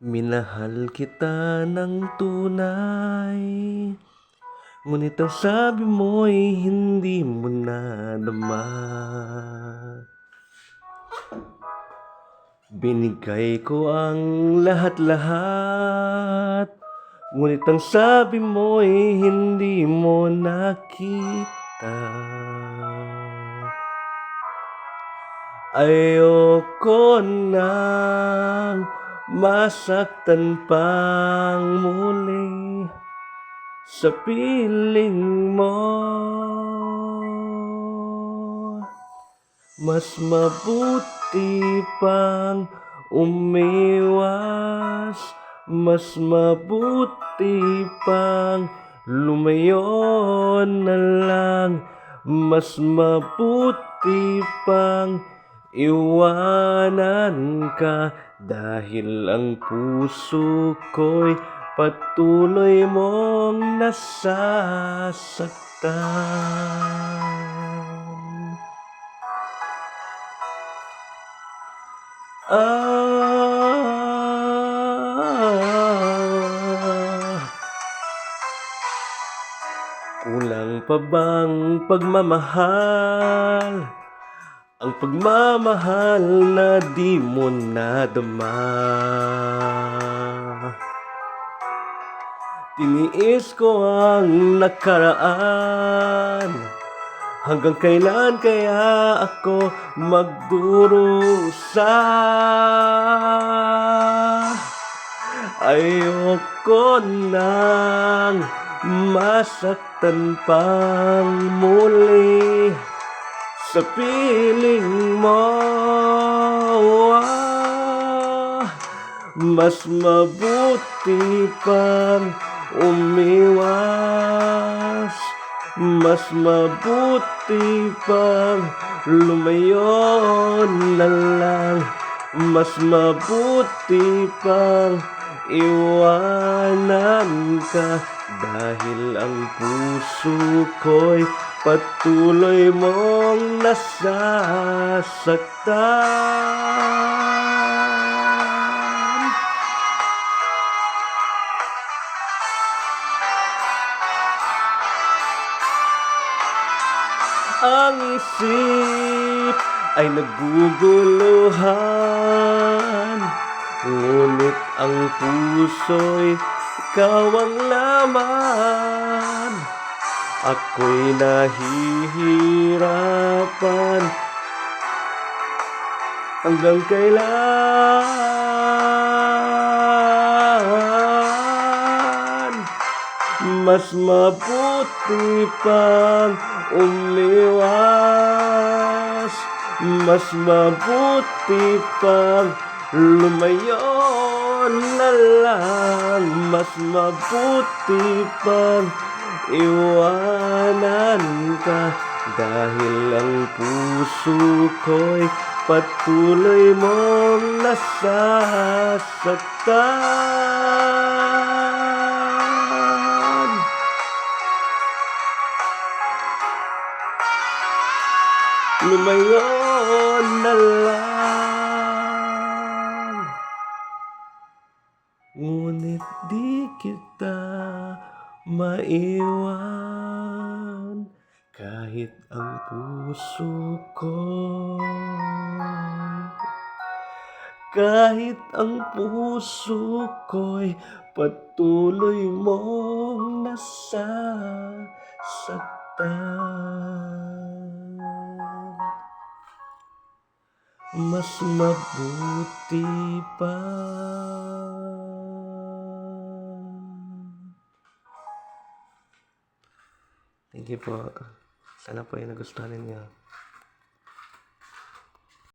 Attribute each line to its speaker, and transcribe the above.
Speaker 1: Minahal kita ng tunay, ngunit ang sabi mo'y hindi mo nadama. Binigay ko ang lahat-lahat, ngunit ang sabi mo'y hindi mo nakita. Ayoko nang masaktan pang muli sa piling mo. Mas mabuti pang umiwas, mas mabuti pang lumayo na lang, mas mabuti pang iwanan ka, dahil ang puso ko'y patuloy mong nasasaktan. Kulang pa bang pagmamahal? Ang pagmamahal na di mo nadama. Tiniis ko ang nakaraan, hanggang kailan kaya ako magdurusa? Ayoko nang masaktan pang muli sa piling mo. Mas mabuti pang umiwas, mas mabuti pang lumayo na lang, mas mabuti pang iwanan ka, dahil ang puso ko'y patuloy mong nasasaktan. Ang isip ay naguguluhan, ngunit ang puso'y ikaw ang laman. Ako'y nahihirapan, hanggang kailan? Mas mabuti pang umiwas, mas mabuti pang lumayo na lang, mas mabuti pang iwanan ka, dahil ang puso ko'y patuloy mong nasasaktan. Lumayo na lang, ngunit di kita maiwan, kahit ang puso ko, kahit ang puso ko'y patuloy mong nasasaktan. Mas mabuti pa. Thank you po. Sana po ay nagustuhan ninyo.